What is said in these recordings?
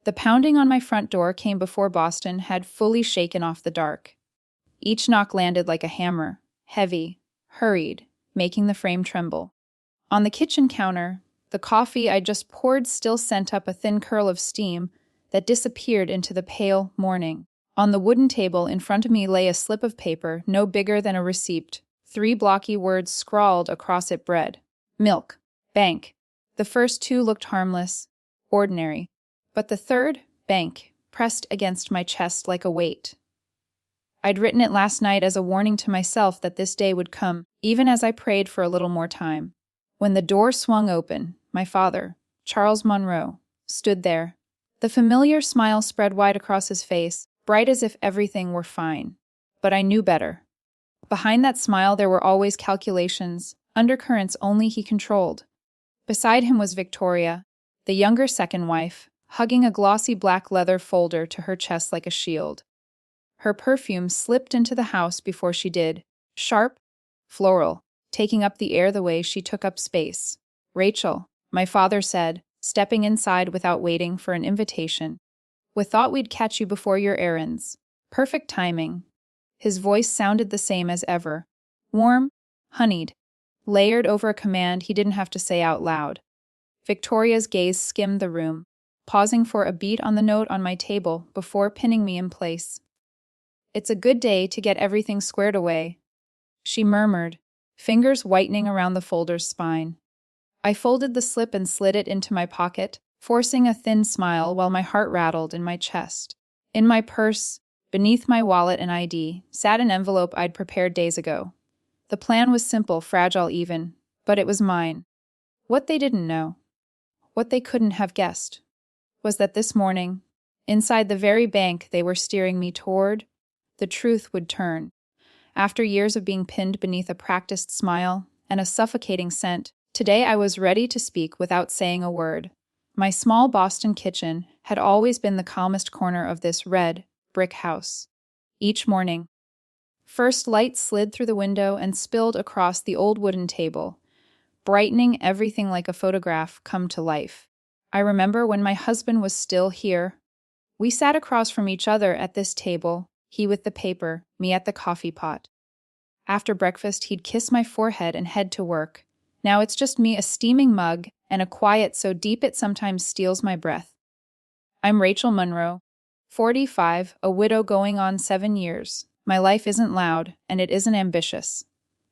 The pounding on my front door came before Boston had fully shaken off the dark. Each knock landed like a hammer, heavy, hurried, making the frame tremble. On the kitchen counter, the coffee I just poured still sent up a thin curl of steam that disappeared into the pale morning. On the wooden table in front of me lay a slip of paper no bigger than a receipt, 3 blocky words scrawled across it: bread, milk, bank. The first 2 looked harmless, ordinary, but the third, bank, pressed against my chest like a weight. I'd written it last night as a warning to myself that this day would come, even as I prayed for a little more time. When the door swung open, my father, Charles Monroe, stood there. The familiar smile spread wide across his face, bright as if everything were fine. But I knew better. Behind that smile there were always calculations, undercurrents only he controlled. Beside him was Victoria, the younger second wife, hugging a glossy black leather folder to her chest like a shield. Her perfume slipped into the house before she did, sharp, floral, taking up the air the way she took up space. "Rachel," my father said, stepping inside without waiting for an invitation. "We thought we'd catch you before your errands. Perfect timing." His voice sounded the same as ever, warm, honeyed, layered over a command he didn't have to say out loud. Victoria's gaze skimmed the room, pausing for a beat on the note on my table before pinning me in place. "It's a good day to get everything squared away," she murmured, fingers whitening around the folder's spine. I folded the slip and slid it into my pocket, forcing a thin smile while my heart rattled in my chest. In my purse, beneath my wallet and ID, sat an envelope I'd prepared days ago. The plan was simple, fragile even, but it was mine. What they didn't know, what they couldn't have guessed, was that this morning, inside the very bank they were steering me toward, the truth would turn. After years of being pinned beneath a practiced smile and a suffocating scent, today I was ready to speak without saying a word. My small Boston kitchen had always been the calmest corner of this red, brick house. Each morning, first light slid through the window and spilled across the old wooden table, brightening everything like a photograph come to life. I remember when my husband was still here. We sat across from each other at this table, he with the paper, me at the coffee pot. After breakfast, he'd kiss my forehead and head to work. Now it's just me, a steaming mug, and a quiet so deep it sometimes steals my breath. I'm Rachel Monroe, 45, a widow going on 7 years. My life isn't loud, and it isn't ambitious.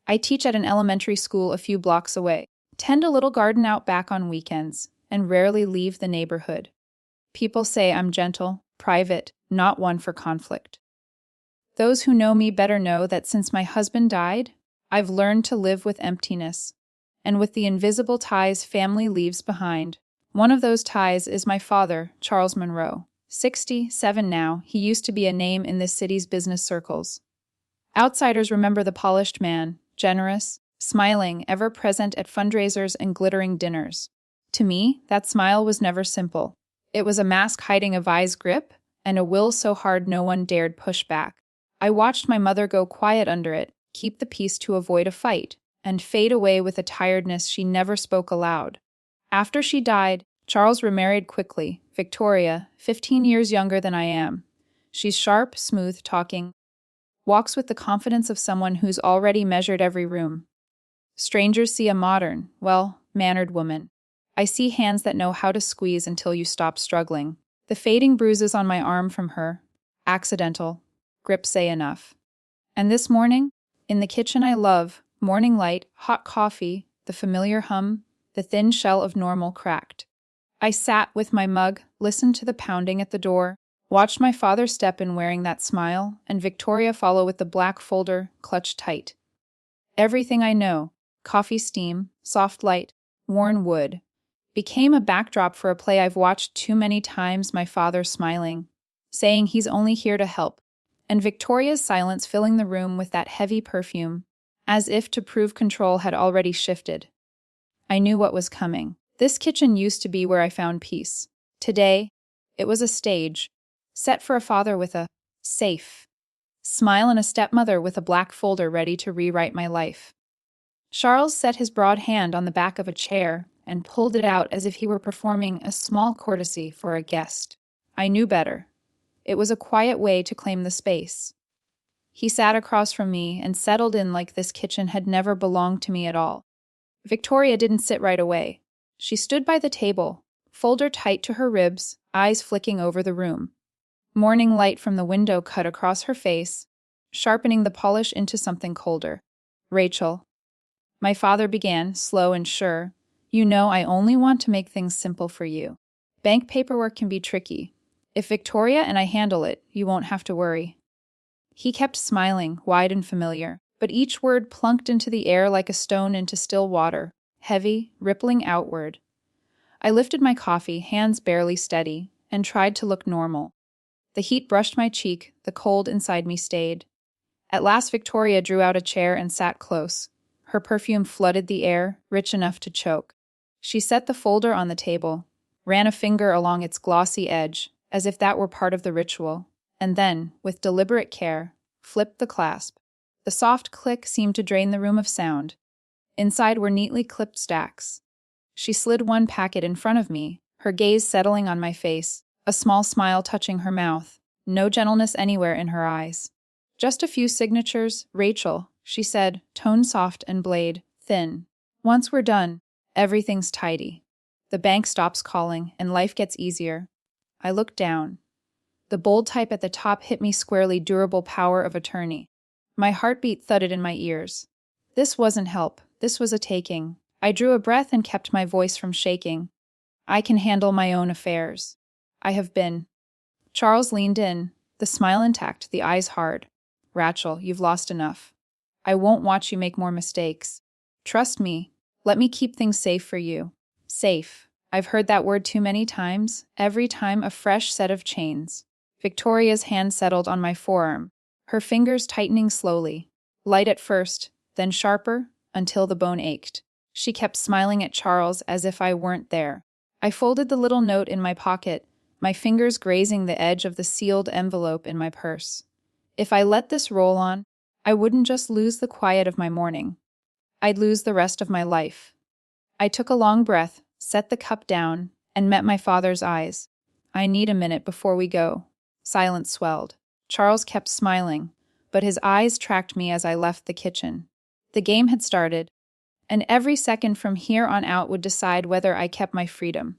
I teach at an elementary school a few blocks away, tend a little garden out back on weekends, and rarely leave the neighborhood. People say I'm gentle, private, not one for conflict. Those who know me better know that since my husband died, I've learned to live with emptiness, and with the invisible ties family leaves behind. One of those ties is my father, Charles Monroe. 67 now, he used to be a name in this city's business circles. Outsiders remember the polished man, generous, smiling, ever present at fundraisers and glittering dinners. To me, that smile was never simple. It was a mask hiding a vise grip, and a will so hard no one dared push back. I watched my mother go quiet under it, keep the peace to avoid a fight, and fade away with a tiredness she never spoke aloud. After she died, Charles remarried quickly, Victoria, 15 years younger than I am. She's sharp, smooth, talking, walks with the confidence of someone who's already measured every room. Strangers see a modern, well-mannered woman. I see hands that know how to squeeze until you stop struggling. The fading bruises on my arm from her, accidental, grip say enough. And this morning, in the kitchen I love, morning light, hot coffee, the familiar hum, the thin shell of normal cracked. I sat with my mug, listened to the pounding at the door, watched my father step in wearing that smile, and Victoria follow with the black folder clutched tight. Everything I know, coffee steam, soft light, worn wood, became a backdrop for a play I've watched too many times, my father smiling, saying he's only here to help, and Victoria's silence filling the room with that heavy perfume, as if to prove control had already shifted. I knew what was coming. This kitchen used to be where I found peace. Today, it was a stage, set for a father with a safe smile and a stepmother with a black folder ready to rewrite my life. Charles set his broad hand on the back of a chair and pulled it out as if he were performing a small courtesy for a guest. I knew better. It was a quiet way to claim the space. He sat across from me and settled in like this kitchen had never belonged to me at all. Victoria didn't sit right away. She stood by the table, folder tight to her ribs, eyes flicking over the room. Morning light from the window cut across her face, sharpening the polish into something colder. Rachel. My father began, slow and sure, you know I only want to make things simple for you. Bank paperwork can be tricky. If Victoria and I handle it, you won't have to worry. He kept smiling, wide and familiar, but each word plunked into the air like a stone into still water, heavy, rippling outward. I lifted my coffee, hands barely steady, and tried to look normal. The heat brushed my cheek, the cold inside me stayed. At last Victoria drew out a chair and sat close. Her perfume flooded the air, rich enough to choke. She set the folder on the table, ran a finger along its glossy edge, as if that were part of the ritual, and then, with deliberate care, flipped the clasp. The soft click seemed to drain the room of sound. Inside were neatly clipped stacks. She slid one packet in front of me, her gaze settling on my face, a small smile touching her mouth, no gentleness anywhere in her eyes. Just a few signatures, Rachel, she said, tone soft and blade, thin. Once we're done, everything's tidy. The bank stops calling, and life gets easier. I looked down. The bold type at the top hit me squarely, durable power of attorney. My heartbeat thudded in my ears. This wasn't help, this was a taking. I drew a breath and kept my voice from shaking. I can handle my own affairs. I have been. Charles leaned in, the smile intact, the eyes hard. Rachel, you've lost enough. I won't watch you make more mistakes. Trust me. Let me keep things safe for you. Safe. I've heard that word too many times, every time a fresh set of chains. Victoria's hand settled on my forearm, her fingers tightening slowly. Light at first, then sharper, until the bone ached. She kept smiling at Charles as if I weren't there. I folded the little note in my pocket, my fingers grazing the edge of the sealed envelope in my purse. If I let this roll on, I wouldn't just lose the quiet of my morning. I'd lose the rest of my life. I took a long breath, set the cup down, and met my father's eyes. I need a minute before we go. Silence swelled. Charles kept smiling, but his eyes tracked me as I left the kitchen. The game had started, and every second from here on out would decide whether I kept my freedom.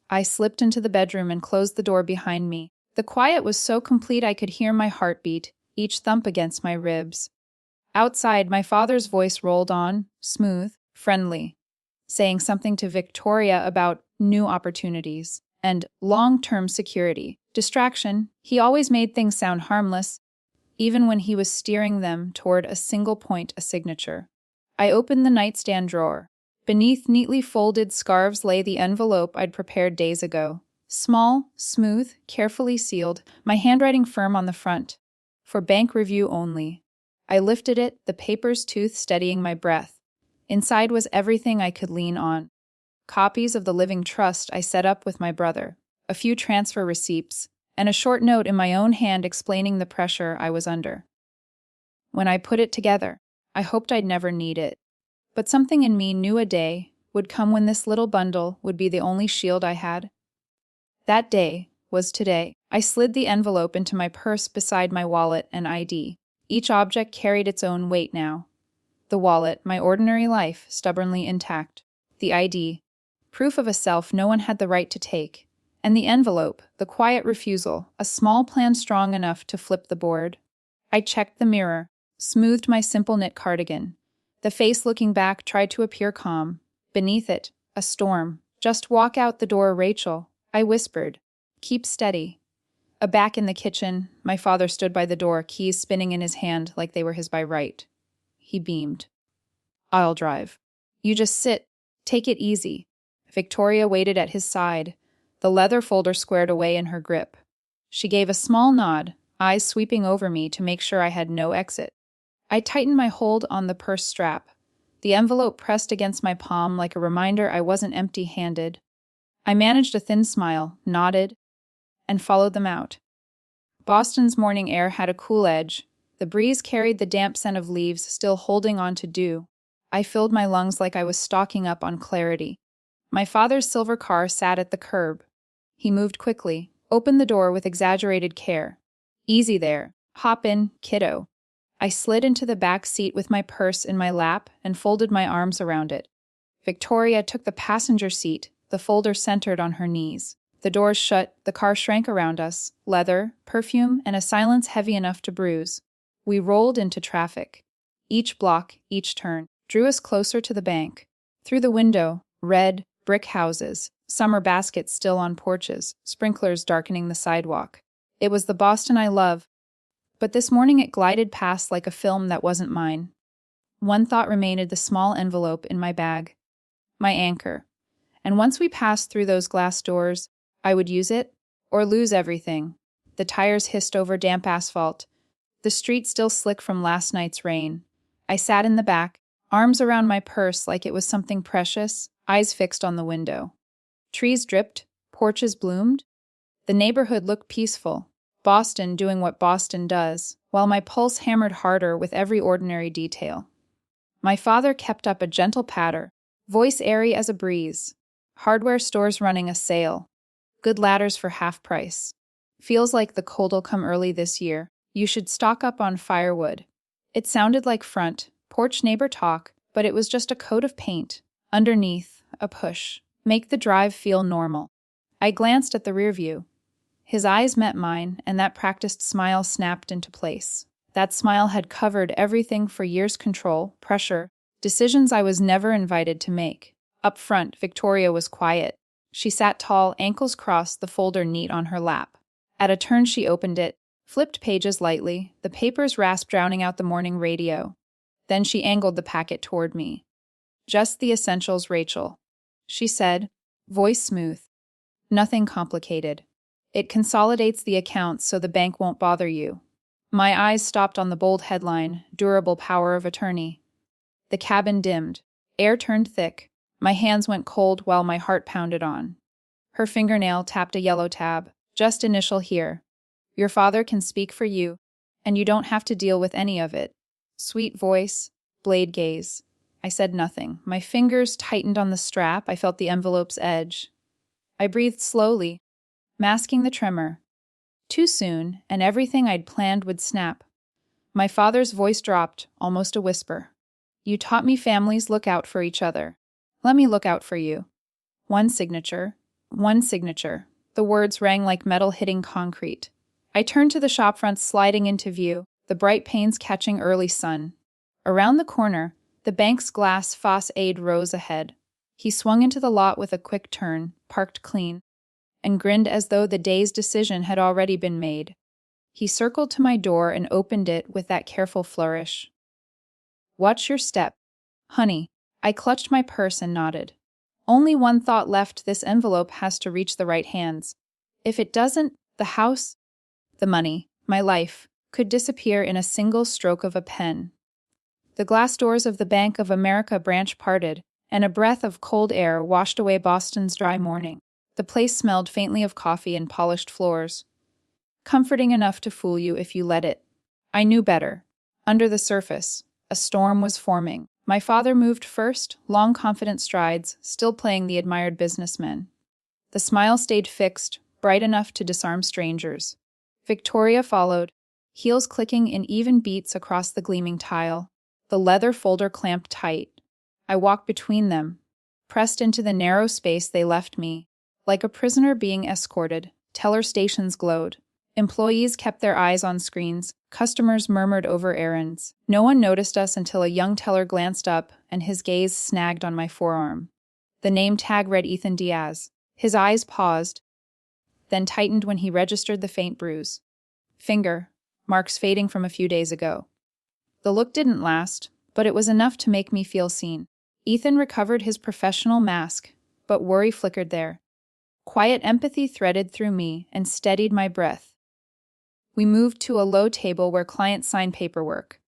I slipped into the bedroom and closed the door behind me. The quiet was so complete I could hear my heartbeat, each thump against my ribs. Outside, my father's voice rolled on, smooth, friendly, saying something to Victoria about new opportunities and long-term security. Distraction, he always made things sound harmless, even when he was steering them toward a single point, a signature. I opened the nightstand drawer. Beneath neatly folded scarves lay the envelope I'd prepared days ago. Small, smooth, carefully sealed, my handwriting firm on the front. For bank review only. I lifted it, the paper's tooth steadying my breath. Inside was everything I could lean on. Copies of the living trust I set up with my brother, a few transfer receipts, and a short note in my own hand explaining the pressure I was under. When I put it together, I hoped I'd never need it. But something in me knew a day would come when this little bundle would be the only shield I had. That day was today. I slid the envelope into my purse beside my wallet and ID. Each object carried its own weight now. The wallet, my ordinary life, stubbornly intact. The ID, proof of a self no one had the right to take. And the envelope, the quiet refusal, a small plan strong enough to flip the board. I checked the mirror, smoothed my simple knit cardigan. The face looking back tried to appear calm. Beneath it, a storm. Just walk out the door, Rachel, I whispered. Keep steady. Back in the kitchen, my father stood by the door, keys spinning in his hand like they were his by right. He beamed. I'll drive. You just sit. Take it easy. Victoria waited at his side, the leather folder squared away in her grip. She gave a small nod, eyes sweeping over me to make sure I had no exit. I tightened my hold on the purse strap. The envelope pressed against my palm like a reminder I wasn't empty-handed. I managed a thin smile, nodded, and followed them out. Boston's morning air had a cool edge. The breeze carried the damp scent of leaves still holding on to dew. I filled my lungs like I was stocking up on clarity. My father's silver car sat at the curb. He moved quickly, opened the door with exaggerated care. Easy there. Hop in, kiddo. I slid into the back seat with my purse in my lap and folded my arms around it. Victoria took the passenger seat, the folder centered on her knees. The doors shut, the car shrank around us, leather, perfume, and a silence heavy enough to bruise. We rolled into traffic. Each block, each turn, drew us closer to the bank. Through the window, red, brick houses, summer baskets still on porches, sprinklers darkening the sidewalk. It was the Boston I love, but this morning it glided past like a film that wasn't mine. One thought remained: the small envelope in my bag. My anchor. And once we passed through those glass doors, I would use it, or lose everything. The tires hissed over damp asphalt, the street still slick from last night's rain. I sat in the back, arms around my purse like it was something precious, eyes fixed on the window. Trees dripped, porches bloomed. The neighborhood looked peaceful, Boston doing what Boston does, while my pulse hammered harder with every ordinary detail. My father kept up a gentle patter, voice airy as a breeze. Hardware stores running a sale. Good ladders for half price. Feels like the cold'll come early this year. You should stock up on firewood. It sounded like front porch neighbor talk, but it was just a coat of paint. Underneath, a push. Make the drive feel normal. I glanced at the rear view. His eyes met mine, and that practiced smile snapped into place. That smile had covered everything for years: control, pressure, decisions I was never invited to make. Up front, Victoria was quiet. She sat tall, ankles crossed, the folder neat on her lap. At a turn she opened it, flipped pages lightly, the paper's rasp drowning out the morning radio. Then she angled the packet toward me. "Just the essentials, Rachel," she said, voice smooth. "Nothing complicated. It consolidates the accounts so the bank won't bother you." My eyes stopped on the bold headline, "Durable Power of Attorney." The cabin dimmed. Air turned thick. My hands went cold while my heart pounded on. Her fingernail tapped a yellow tab. "Just initial here. Your father can speak for you, and you don't have to deal with any of it." Sweet voice, blade gaze. I said nothing. My fingers tightened on the strap. I felt the envelope's edge. I breathed slowly, masking the tremor. Too soon, and everything I'd planned would snap. My father's voice dropped, almost a whisper. "You taught me families look out for each other. Let me look out for you." One signature. One signature. The words rang like metal hitting concrete. I turned to the shopfront, sliding into view, the bright panes catching early sun. Around the corner, the bank's glass facade rose ahead. He swung into the lot with a quick turn, parked clean, and grinned as though the day's decision had already been made. He circled to my door and opened it with that careful flourish. "Watch your step, honey." I clutched my purse and nodded. Only one thought left: this envelope has to reach the right hands. If it doesn't, the house, the money, my life, could disappear in a single stroke of a pen. The glass doors of the Bank of America branch parted, and a breath of cold air washed away Boston's dry morning. The place smelled faintly of coffee and polished floors. Comforting enough to fool you if you let it. I knew better. Under the surface, a storm was forming. My father moved first, long confident strides, still playing the admired businessman. The smile stayed fixed, bright enough to disarm strangers. Victoria followed, heels clicking in even beats across the gleaming tile. The leather folder clamped tight. I walked between them, pressed into the narrow space they left me. Like a prisoner being escorted, teller stations glowed. Employees kept their eyes on screens. Customers murmured over errands. No one noticed us until a young teller glanced up, and his gaze snagged on my forearm. The name tag read Ethan Diaz. His eyes paused, then tightened when he registered the faint bruise. Finger, marks fading from a few days ago. The look didn't last, but it was enough to make me feel seen. Ethan recovered his professional mask, but worry flickered there. Quiet empathy threaded through me and steadied my breath. We moved to a low table where clients signed paperwork.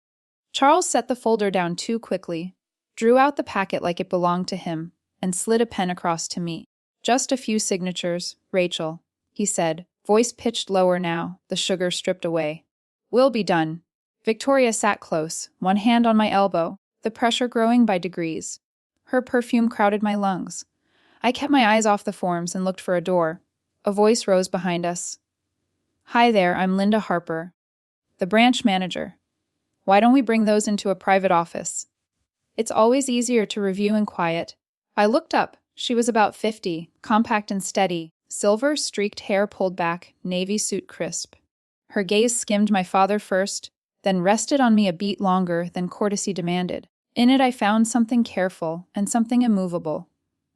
Charles set the folder down too quickly, drew out the packet like it belonged to him, and slid a pen across to me. "Just a few signatures, Rachel," he said, voice pitched lower now, the sugar stripped away. "We'll be done." Victoria sat close, one hand on my elbow, the pressure growing by degrees. Her perfume crowded my lungs. I kept my eyes off the forms and looked for a door. A voice rose behind us. Hi there, I'm Linda Harper, the branch manager. Why don't we bring those into a private office? It's always easier to review in quiet. I looked up. She was about 50, compact and steady, silver streaked hair pulled back, navy suit crisp. Her gaze skimmed my father first, then rested on me a beat longer than courtesy demanded. In it I found something careful and something immovable.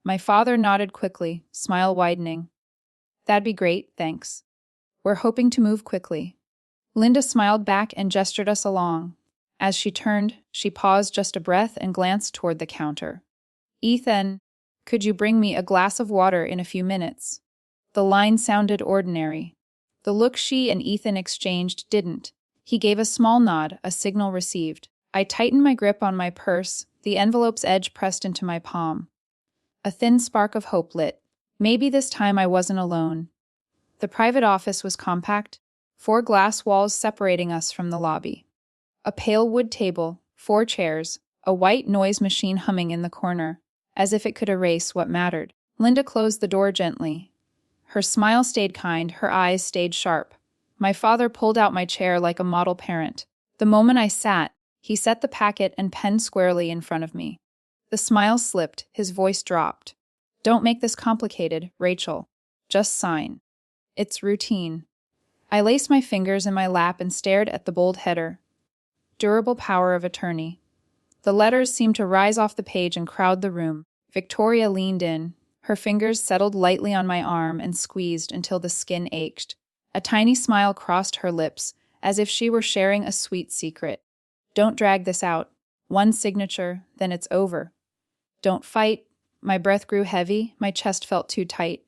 My father nodded quickly, smile widening. That'd be great, thanks. We're hoping to move quickly. Linda smiled back and gestured us along. As she turned, she paused just a breath and glanced toward the counter. Ethan, could you bring me a glass of water in a few minutes? The line sounded ordinary. The look she and Ethan exchanged didn't. He gave a small nod, a signal received. I tightened my grip on my purse, the envelope's edge pressed into my palm. A thin spark of hope lit. Maybe this time I wasn't alone. The private office was compact, 4 glass walls separating us from the lobby. A pale wood table, 4 chairs, a white noise machine humming in the corner, as if it could erase what mattered. Linda closed the door gently. Her smile stayed kind, her eyes stayed sharp. My father pulled out my chair like a model parent. The moment I sat, he set the packet and pen squarely in front of me. The smile slipped, his voice dropped. Don't make this complicated, Rachel. Just sign. It's routine. I laced my fingers in my lap and stared at the bold header. Durable power of attorney. The letters seemed to rise off the page and crowd the room. Victoria leaned in. Her fingers settled lightly on my arm and squeezed until the skin ached. A tiny smile crossed her lips, as if she were sharing a sweet secret. Don't drag this out. One signature, then it's over. Don't fight. My breath grew heavy, my chest felt too tight.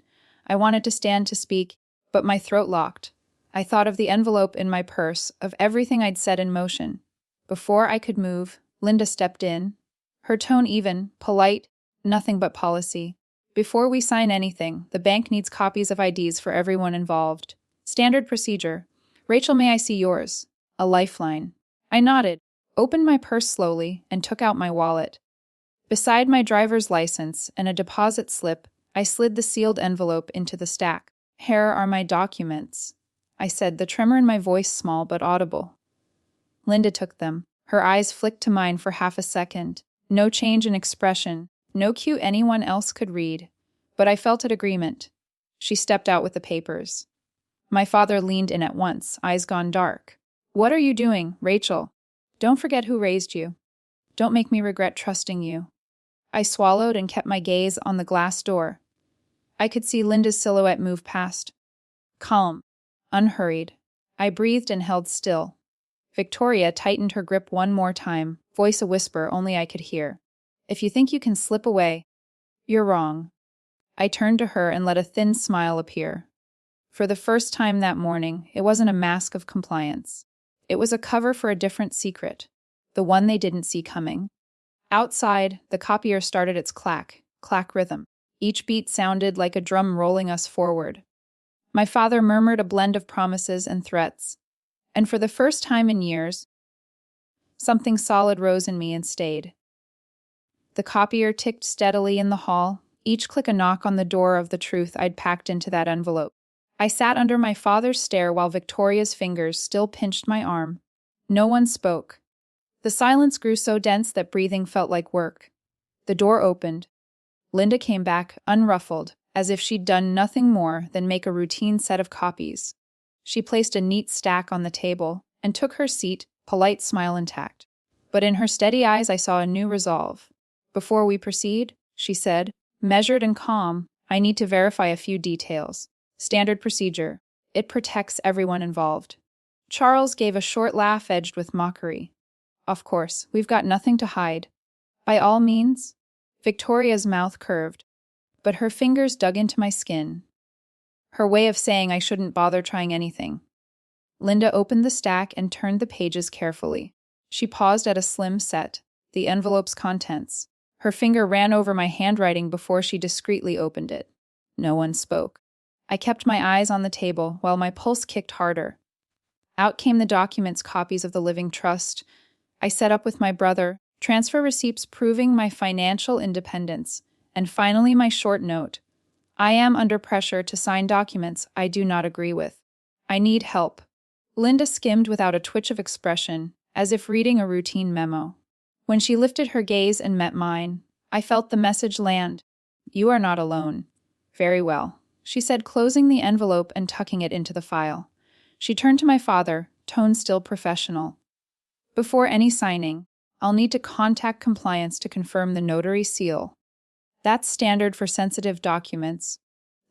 I wanted to stand to speak, but my throat locked. I thought of the envelope in my purse, of everything I'd set in motion. Before I could move, Linda stepped in. Her tone even, polite, nothing but policy. Before we sign anything, the bank needs copies of IDs for everyone involved. Standard procedure. Rachel, may I see yours? A lifeline. I nodded, opened my purse slowly, and took out my wallet. Beside my driver's license and a deposit slip, I slid the sealed envelope into the stack. Here are my documents, I said, the tremor in my voice small but audible. Linda took them. Her eyes flicked to mine for half a second. No change in expression, no cue anyone else could read. But I felt an agreement. She stepped out with the papers. My father leaned in at once, eyes gone dark. What are you doing, Rachel? Don't forget who raised you. Don't make me regret trusting you. I swallowed and kept my gaze on the glass door. I could see Linda's silhouette move past. Calm, unhurried. I breathed and held still. Victoria tightened her grip one more time, voice a whisper only I could hear. If you think you can slip away, you're wrong. I turned to her and let a thin smile appear. For the first time that morning, it wasn't a mask of compliance. It was a cover for a different secret, the one they didn't see coming. Outside, the copier started its clack, clack rhythm. Each beat sounded like a drum rolling us forward. My father murmured a blend of promises and threats. And for the first time in years, something solid rose in me and stayed. The copier ticked steadily in the hall, each click a knock on the door of the truth I'd packed into that envelope. I sat under my father's stare while Victoria's fingers still pinched my arm. No one spoke. The silence grew so dense that breathing felt like work. The door opened. Linda came back, unruffled, as if she'd done nothing more than make a routine set of copies. She placed a neat stack on the table and took her seat, polite smile intact. But in her steady eyes I saw a new resolve. Before we proceed, she said, measured and calm, I need to verify a few details. Standard procedure. It protects everyone involved. Charles gave a short laugh edged with mockery. Of course, we've got nothing to hide. By all means. Victoria's mouth curved, but her fingers dug into my skin. Her way of saying I shouldn't bother trying anything. Linda opened the stack and turned the pages carefully. She paused at a slim set, the envelope's contents. Her finger ran over my handwriting before she discreetly opened it. No one spoke. I kept my eyes on the table while my pulse kicked harder. Out came the documents, copies of the living trust I set up with my brother, transfer receipts proving my financial independence, and finally my short note. I am under pressure to sign documents I do not agree with. I need help. Linda skimmed without a twitch of expression, as if reading a routine memo. When she lifted her gaze and met mine, I felt the message land. You are not alone. Very well, she said, closing the envelope and tucking it into the file. She turned to my father, tone still professional. Before any signing, I'll need to contact compliance to confirm the notary seal. That's standard for sensitive documents.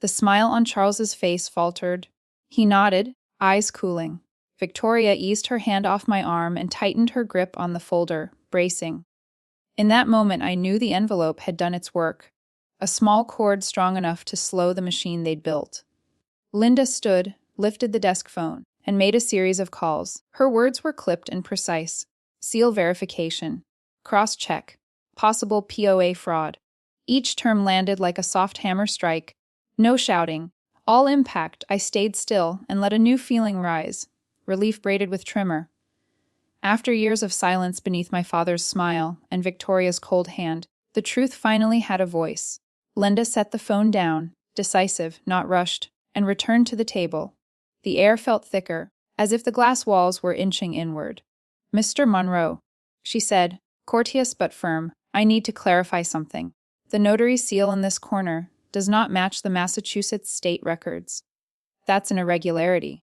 The smile on Charles's face faltered. He nodded, eyes cooling. Victoria eased her hand off my arm and tightened her grip on the folder, bracing. In that moment, I knew the envelope had done its work. A small cord strong enough to slow the machine they'd built. Linda stood, lifted the desk phone, and made a series of calls. Her words were clipped and precise. Seal verification. Cross-check. Possible POA fraud. Each term landed like a soft hammer strike. No shouting. All impact. I stayed still and let a new feeling rise. Relief braided with trimmer. After years of silence beneath my father's smile and Victoria's cold hand, the truth finally had a voice. Linda set the phone down, decisive, not rushed, and returned to the table. The air felt thicker, as if the glass walls were inching inward. Mr. Monroe, she said, courteous but firm, I need to clarify something. The notary seal in this corner does not match the Massachusetts state records. That's an irregularity.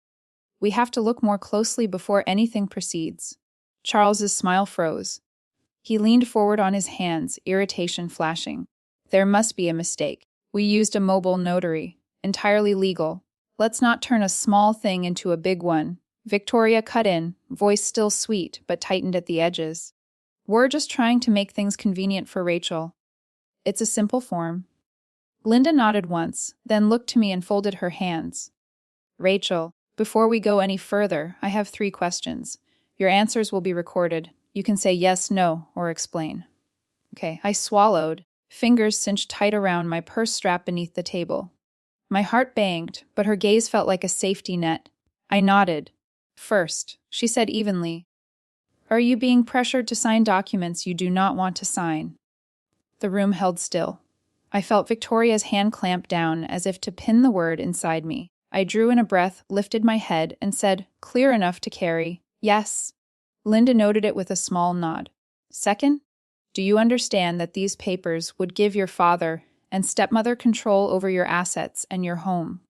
We have to look more closely before anything proceeds. Charles's smile froze. He leaned forward on his hands, irritation flashing. There must be a mistake. We used a mobile notary, entirely legal. Let's not turn a small thing into a big one. Victoria cut in, voice still sweet but tightened at the edges. We're just trying to make things convenient for Rachel. It's a simple form. Linda nodded once, then looked to me and folded her hands. Rachel, before we go any further, I have 3 questions. Your answers will be recorded. You can say yes, no, or explain. Okay, I swallowed, fingers cinched tight around my purse strap beneath the table. My heart banged, but her gaze felt like a safety net. I nodded. First, she said evenly, are you being pressured to sign documents you do not want to sign? The room held still. I felt Victoria's hand clamp down as if to pin the word inside me. I drew in a breath, lifted my head, and said, clear enough to carry, yes. Linda noted it with a small nod. Second, do you understand that these papers would give your father and stepmother control over your assets and your home?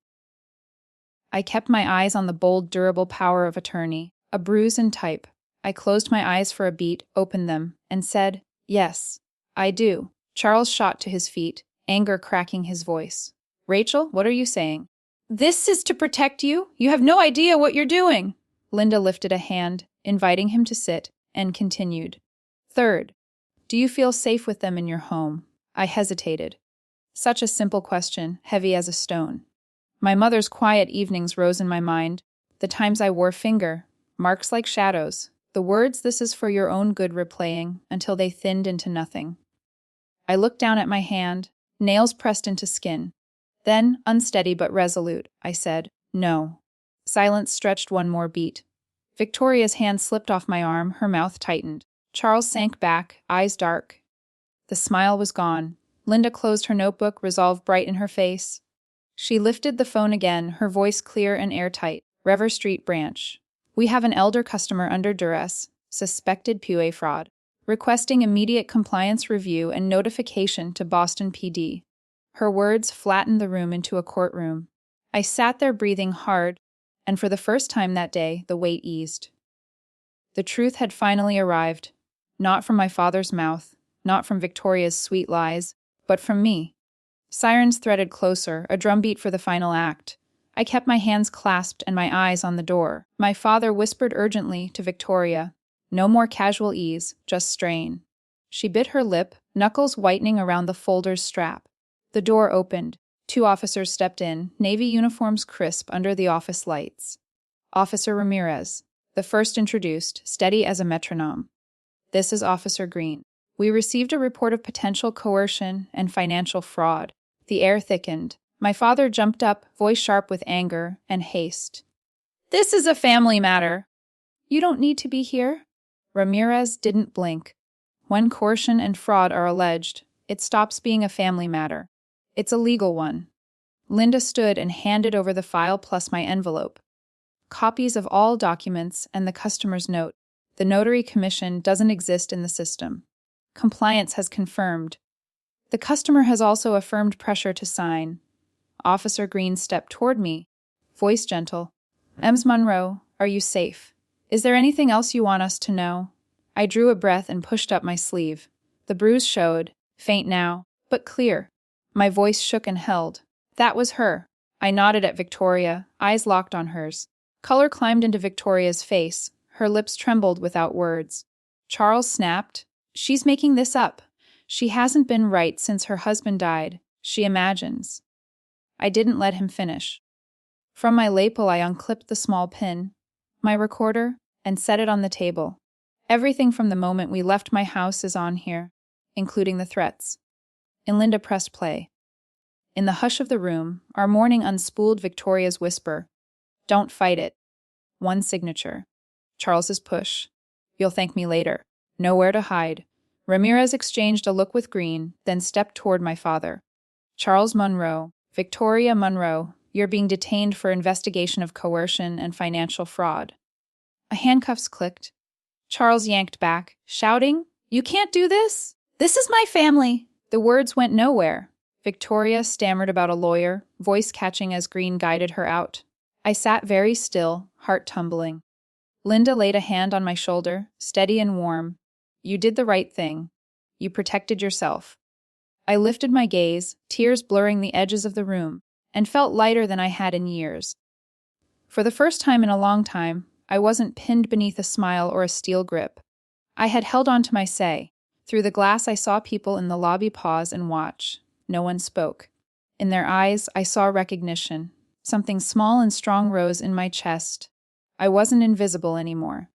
I kept my eyes on the bold, durable power of attorney, a bruise and type. I closed my eyes for a beat, opened them, and said, yes, I do. Charles shot to his feet, anger cracking his voice. Rachel, what are you saying? This is to protect you? You have no idea what you're doing. Linda lifted a hand, inviting him to sit, and continued. Third, do you feel safe with them in your home? I hesitated. Such a simple question, heavy as a stone. My mother's quiet evenings rose in my mind, the times I wore finger, marks like shadows, the words this is for your own good replaying until they thinned into nothing. I looked down at my hand, nails pressed into skin. Then, unsteady but resolute, I said, no. Silence stretched one more beat. Victoria's hand slipped off my arm, her mouth tightened. Charles sank back, eyes dark. The smile was gone. Linda closed her notebook, resolve bright in her face. She lifted the phone again, her voice clear and airtight. Rever Street branch. We have an elder customer under duress, suspected POA fraud, requesting immediate compliance review and notification to Boston PD. Her words flattened the room into a courtroom. I sat there breathing hard, and for the first time that day, the weight eased. The truth had finally arrived, not from my father's mouth, not from Victoria's sweet lies, but from me. Sirens threaded closer, a drumbeat for the final act. I kept my hands clasped and my eyes on the door. My father whispered urgently to Victoria, no more casual ease, just strain. She bit her lip, knuckles whitening around the folder's strap. The door opened. 2 officers stepped in, navy uniforms crisp under the office lights. Officer Ramirez, the first introduced, steady as a metronome. This is Officer Green. We received a report of potential coercion and financial fraud. The air thickened. My father jumped up, voice sharp with anger and haste. This is a family matter. You don't need to be here. Ramirez didn't blink. When coercion and fraud are alleged, it stops being a family matter. It's a legal one. Linda stood and handed over the file plus my envelope. Copies of all documents and the customer's note. The notary commission doesn't exist in the system. Compliance has confirmed. The customer has also affirmed pressure to sign. Officer Green stepped toward me, voice gentle. Ms. Monroe, are you safe? Is there anything else you want us to know? I drew a breath and pushed up my sleeve. The bruise showed, faint now, but clear. My voice shook and held. That was her. I nodded at Victoria, eyes locked on hers. Color climbed into Victoria's face. Her lips trembled without words. Charles snapped. She's making this up. She hasn't been right since her husband died. She imagines. I didn't let him finish. From my lapel I unclipped the small pin, my recorder, and set it on the table. Everything from the moment we left my house is on here, including the threats. And Linda pressed play. In the hush of the room, our morning unspooled Victoria's whisper. Don't fight it. One signature. Charles's push. You'll thank me later. Nowhere to hide. Ramirez exchanged a look with Green, then stepped toward my father. Charles Monroe, Victoria Monroe, you're being detained for investigation of coercion and financial fraud. Handcuffs clicked. Charles yanked back, shouting, You can't do this! This is my family! The words went nowhere. Victoria stammered about a lawyer, voice catching as Green guided her out. I sat very still, heart tumbling. Linda laid a hand on my shoulder, steady and warm. You did the right thing. You protected yourself. I lifted my gaze, tears blurring the edges of the room, and felt lighter than I had in years. For the first time in a long time, I wasn't pinned beneath a smile or a steel grip. I had held on to my say. Through the glass I saw people in the lobby pause and watch. No one spoke. In their eyes I saw recognition. Something small and strong rose in my chest. I wasn't invisible anymore.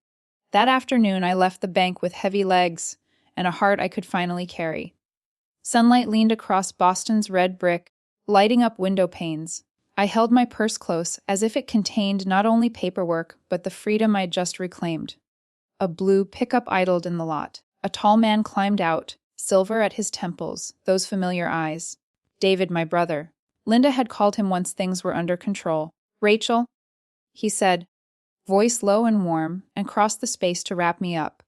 That afternoon I left the bank with heavy legs and a heart I could finally carry. Sunlight leaned across Boston's red brick, lighting up window panes. I held my purse close, as if it contained not only paperwork, but the freedom I'd just reclaimed. A blue pickup idled in the lot. A tall man climbed out, silver at his temples, those familiar eyes. David, my brother. Linda had called him once things were under control. Rachel, he said, voice low and warm, and crossed the space to wrap me up.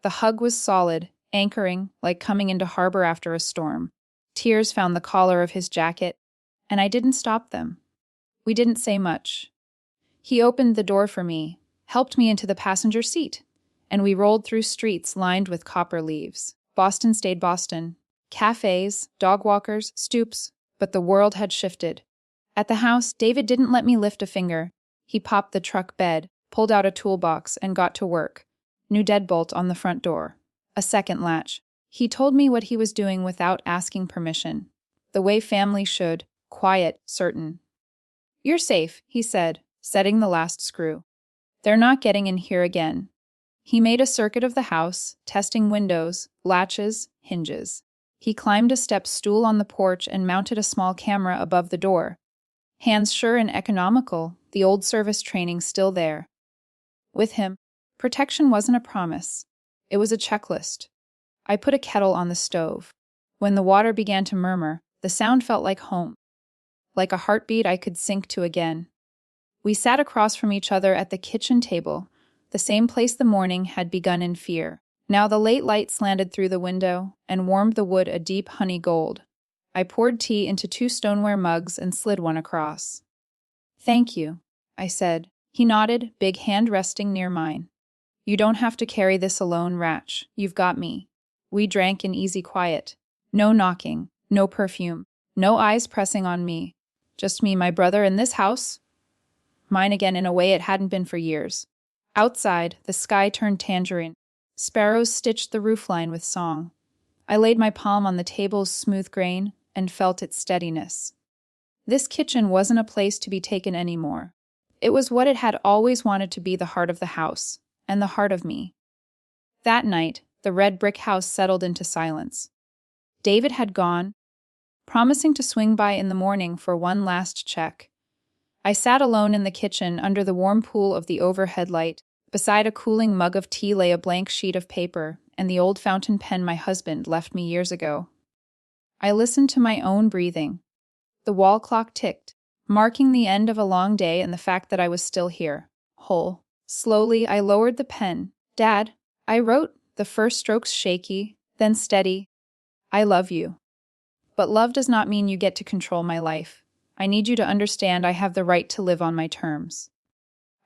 The hug was solid, anchoring, like coming into harbor after a storm. Tears found the collar of his jacket, and I didn't stop them. We didn't say much. He opened the door for me, helped me into the passenger seat, and we rolled through streets lined with copper leaves. Boston stayed Boston. Cafes, dog walkers, stoops, but the world had shifted. At the house, David didn't let me lift a finger. He popped the truck bed, pulled out a toolbox, and got to work. New deadbolt on the front door. A second latch. He told me what he was doing without asking permission. The way family should, quiet, certain. You're safe, he said, setting the last screw. They're not getting in here again. He made a circuit of the house, testing windows, latches, hinges. He climbed a step stool on the porch and mounted a small camera above the door. Hands sure and economical, the old service training still there. With him, protection wasn't a promise. It was a checklist. I put a kettle on the stove. When the water began to murmur, the sound felt like home. Like a heartbeat I could sink to again. We sat across from each other at the kitchen table, the same place the morning had begun in fear. Now the late light slanted through the window and warmed the wood a deep honey gold. I poured tea into 2 stoneware mugs and slid one across. Thank you, I said. He nodded, big hand resting near mine. You don't have to carry this alone, Ratch. You've got me. We drank in easy quiet. No knocking, no perfume, no eyes pressing on me. Just me, my brother, in this house. Mine again in a way it hadn't been for years. Outside, the sky turned tangerine. Sparrows stitched the roofline with song. I laid my palm on the table's smooth grain and felt its steadiness. This kitchen wasn't a place to be taken anymore. It was what it had always wanted to be, the heart of the house, and the heart of me. That night, the red brick house settled into silence. David had gone, promising to swing by in the morning for one last check. I sat alone in the kitchen under the warm pool of the overhead light. Beside a cooling mug of tea lay a blank sheet of paper and the old fountain pen my husband left me years ago. I listened to my own breathing. The wall clock ticked, marking the end of a long day and the fact that I was still here, whole. Slowly, I lowered the pen. Dad, I wrote, the first strokes shaky, then steady. I love you. But love does not mean you get to control my life. I need you to understand I have the right to live on my terms.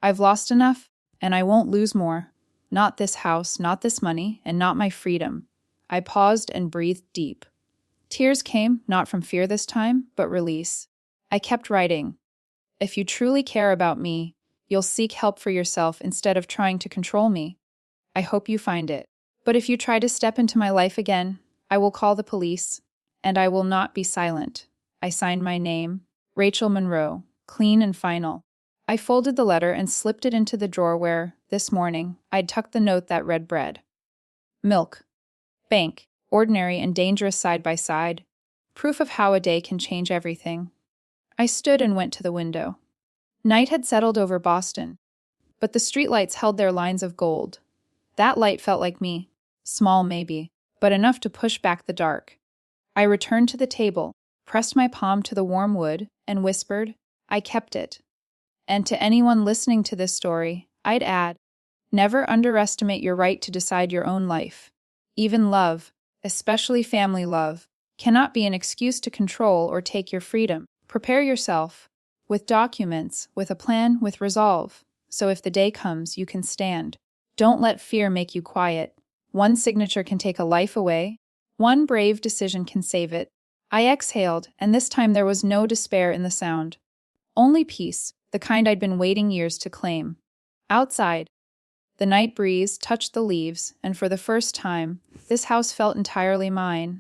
I've lost enough, and I won't lose more. Not this house, not this money, and not my freedom. I paused and breathed deep. Tears came, not from fear this time, but release. I kept writing. If you truly care about me, you'll seek help for yourself instead of trying to control me. I hope you find it. But if you try to step into my life again, I will call the police, and I will not be silent. I signed my name, Rachel Monroe, clean and final. I folded the letter and slipped it into the drawer where, this morning, I'd tucked the note that read bread. Milk. Bank. Ordinary and dangerous side by side. Proof of how a day can change everything. I stood and went to the window. Night had settled over Boston, but the streetlights held their lines of gold. That light felt like me. Small maybe, but enough to push back the dark. I returned to the table, pressed my palm to the warm wood, and whispered, I kept it. And to anyone listening to this story, I'd add, never underestimate your right to decide your own life. Even love, especially family love, cannot be an excuse to control or take your freedom. Prepare yourself, with documents, with a plan, with resolve, so if the day comes, you can stand. Don't let fear make you quiet. One signature can take a life away. One brave decision can save it. I exhaled, and this time there was no despair in the sound. Only peace, the kind I'd been waiting years to claim. Outside, the night breeze touched the leaves, and for the first time, this house felt entirely mine.